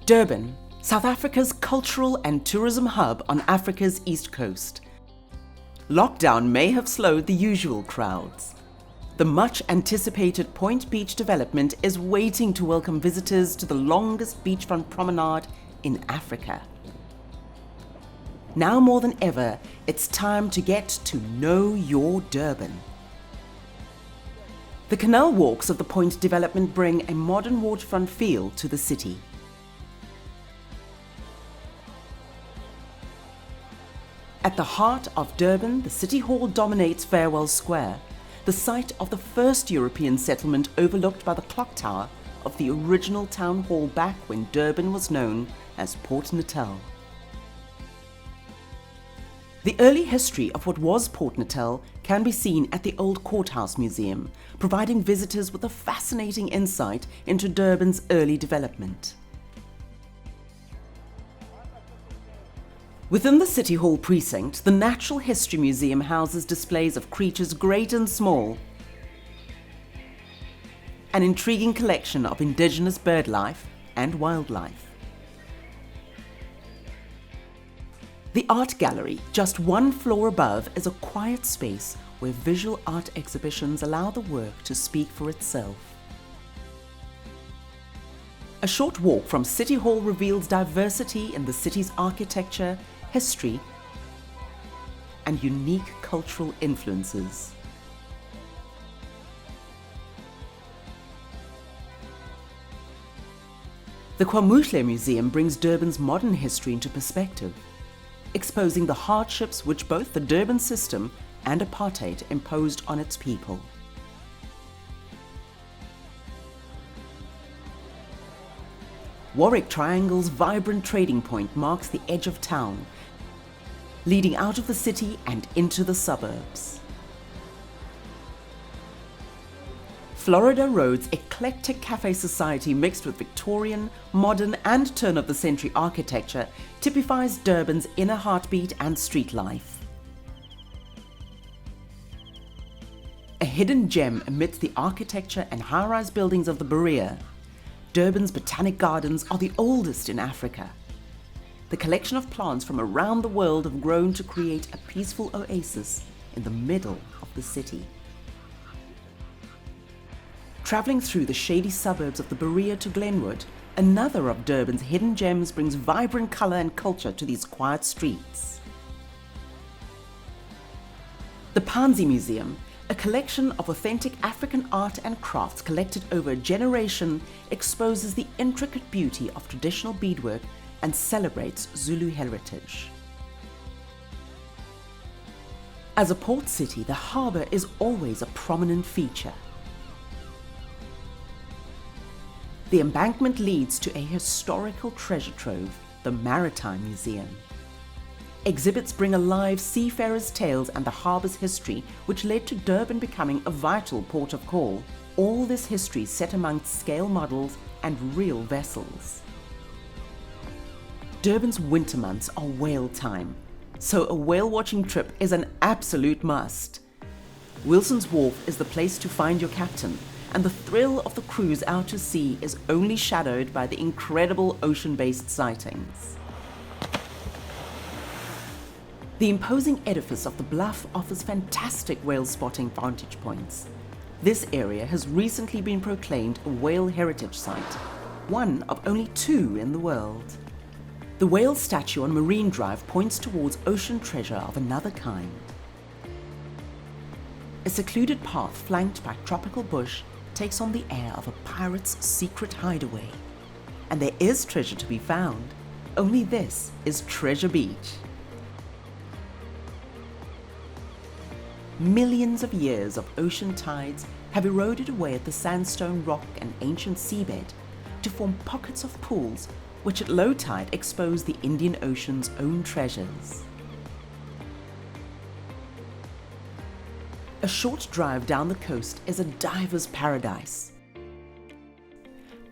Durban, South Africa's cultural and tourism hub on Africa's east coast. Lockdown may have slowed the usual crowds. The much anticipated Point Beach development is waiting to welcome visitors to the longest beachfront promenade in Africa. Now more than ever, it's time to get to know your Durban. The canal walks of the Point development bring a modern waterfront feel to the city. At the heart of Durban, the City Hall dominates Farewell Square, the site of the first European settlement overlooked by the clock tower of the original town hall back when Durban was known as Port Natal. The early history of what was Port Natal can be seen at the Old Courthouse Museum, providing visitors with a fascinating insight into Durban's early development. Within the City Hall precinct, the Natural History Museum houses displays of creatures great and small, an intriguing collection of indigenous bird life and wildlife. The Art Gallery, just one floor above, is a quiet space where visual art exhibitions allow the work to speak for itself. A short walk from City Hall reveals diversity in the city's architecture, history, and unique cultural influences. The Muhle Museum brings Durban's modern history into perspective, exposing the hardships which both the Durban system and apartheid imposed on its people. Warwick Triangle's vibrant trading point marks the edge of town, leading out of the city and into the suburbs. Florida Road's eclectic cafe society mixed with Victorian, modern and turn-of-the-century architecture typifies Durban's inner heartbeat and street life. A hidden gem amidst the architecture and high-rise buildings of the Berea, Durban's Botanic Gardens are the oldest in Africa. The collection of plants from around the world have grown to create a peaceful oasis in the middle of the city. Travelling through the shady suburbs of the Berea to Glenwood, another of Durban's hidden gems brings vibrant colour and culture to these quiet streets. The Phansi Museum, a collection of authentic African art and crafts collected over a generation, exposes the intricate beauty of traditional beadwork and celebrates Zulu heritage. As a port city, the harbour is always a prominent feature. The embankment leads to a historical treasure trove, the Maritime Museum. Exhibits bring alive seafarers' tales and the harbour's history, which led to Durban becoming a vital port of call. All this history set amongst scale models and real vessels. Durban's winter months are whale time, so a whale watching trip is an absolute must. Wilson's Wharf is the place to find your captain, and the thrill of the cruise out to sea is only shadowed by the incredible ocean-based sightings. The imposing edifice of the Bluff offers fantastic whale spotting vantage points. This area has recently been proclaimed a whale heritage site, one of only 2 in the world. The whale statue on Marine Drive points towards ocean treasure of another kind. A secluded path flanked by tropical bush takes on the air of a pirate's secret hideaway. And there is treasure to be found, only this is Treasure Beach. Millions of years of ocean tides have eroded away at the sandstone rock and ancient seabed to form pockets of pools which at low tide expose the Indian Ocean's own treasures. A short drive down the coast is a diver's paradise.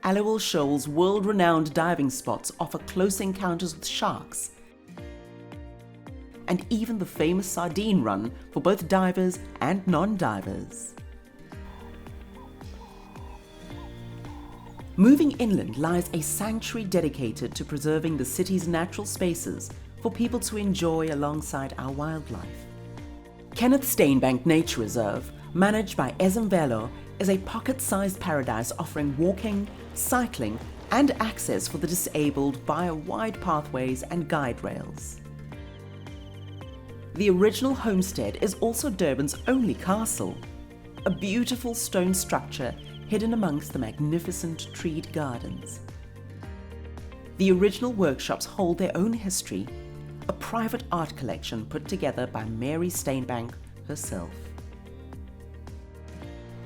Aliwal Shoal's world-renowned diving spots offer close encounters with sharks, and even the famous sardine run for both divers and non-divers. Moving inland lies a sanctuary dedicated to preserving the city's natural spaces for people to enjoy alongside our wildlife. Kenneth Stainbank Nature Reserve, managed by Ezemvelo, is a pocket-sized paradise offering walking, cycling, and access for the disabled via wide pathways and guide rails. The original homestead is also Durban's only castle, a beautiful stone structure hidden amongst the magnificent treed gardens. The original workshops hold their own history, a private art collection put together by Mary Stainbank herself.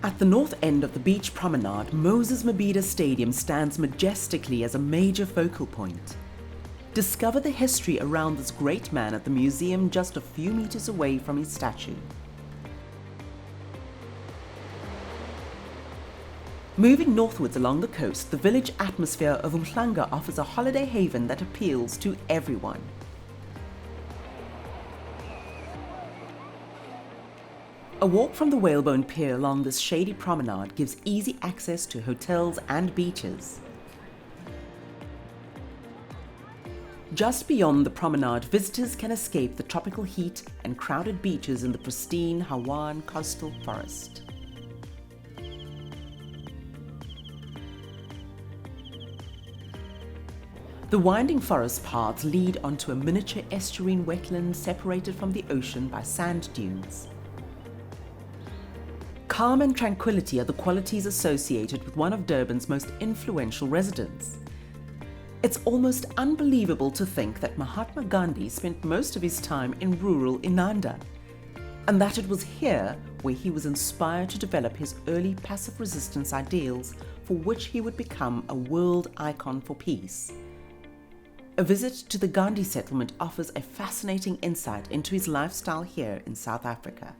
At the north end of the beach promenade, Moses Mabhida Stadium stands majestically as a major focal point. Discover the history around this great man at the museum just a few meters away from his statue. Moving northwards along the coast, the village atmosphere of Umhlanga offers a holiday haven that appeals to everyone. A walk from the Whalebone Pier along this shady promenade gives easy access to hotels and beaches. Just beyond the promenade, visitors can escape the tropical heat and crowded beaches in the pristine Hawaan coastal forest. The winding forest paths lead onto a miniature estuarine wetland separated from the ocean by sand dunes. Calm and tranquility are the qualities associated with one of Durban's most influential residents. It's almost unbelievable to think that Mahatma Gandhi spent most of his time in rural Inanda, and that it was here where he was inspired to develop his early passive resistance ideals, for which he would become a world icon for peace. A visit to the Gandhi settlement offers a fascinating insight into his lifestyle here in South Africa.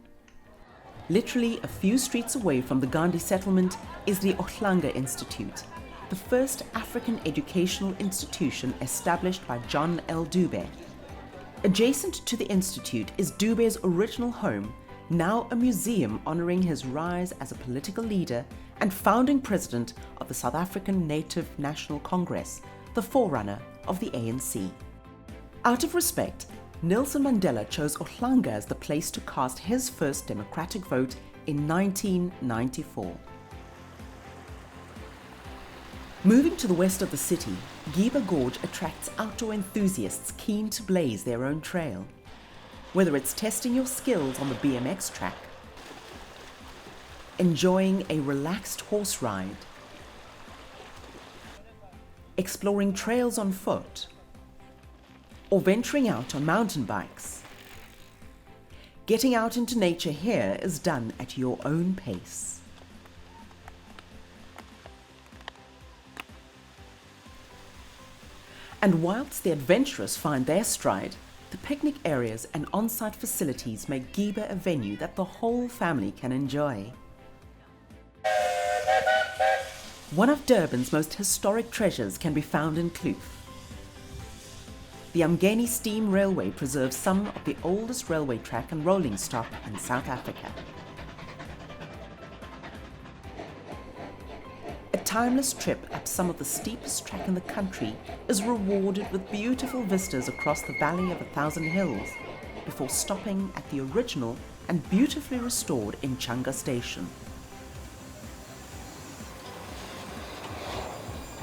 Literally a few streets away from the Gandhi settlement is the Ohlange Institute, the first African educational institution established by John L. Dube. Adjacent to the institute is Dube's original home, now a museum honoring his rise as a political leader and founding president of the South African Native National Congress, the forerunner of the ANC. Out of respect, Nelson Mandela chose Ohlange as the place to cast his first democratic vote in 1994. Moving to the west of the city, Giba Gorge attracts outdoor enthusiasts keen to blaze their own trail. Whether it's testing your skills on the BMX track, enjoying a relaxed horse ride, exploring trails on foot, or venturing out on mountain bikes, getting out into nature here is done at your own pace. And whilst the adventurous find their stride, the picnic areas and on-site facilities make Giba a venue that the whole family can enjoy. One of Durban's most historic treasures can be found in Kloof. The Umgeni Steam Railway preserves some of the oldest railway track and rolling stock in South Africa. A timeless trip up some of the steepest track in the country is rewarded with beautiful vistas across the Valley of 1,000 Hills, before stopping at the original and beautifully restored Inchanga Station.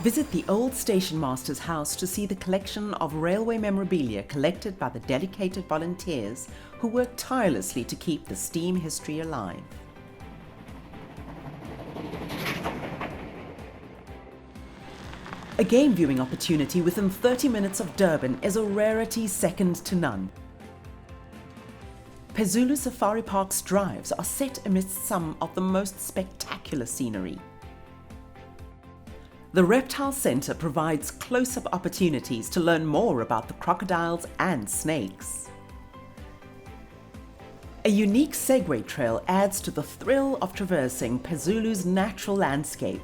Visit the old station master's house to see the collection of railway memorabilia collected by the dedicated volunteers who work tirelessly to keep the steam history alive. A game viewing opportunity within 30 minutes of Durban is a rarity second to none. Phezulu Safari Park's drives are set amidst some of the most spectacular scenery. The Reptile Centre provides close-up opportunities to learn more about the crocodiles and snakes. A unique Segway trail adds to the thrill of traversing Phezulu's natural landscape.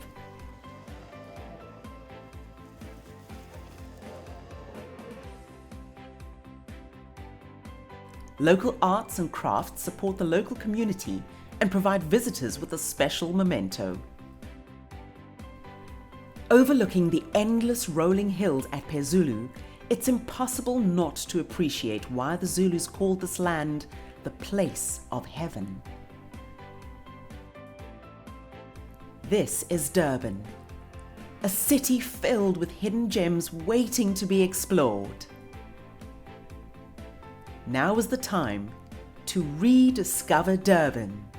Local arts and crafts support the local community and provide visitors with a special memento. Overlooking the endless rolling hills at Phezulu, it's impossible not to appreciate why the Zulus called this land the place of heaven. This is Durban, a city filled with hidden gems waiting to be explored. Now is the time to rediscover Durban.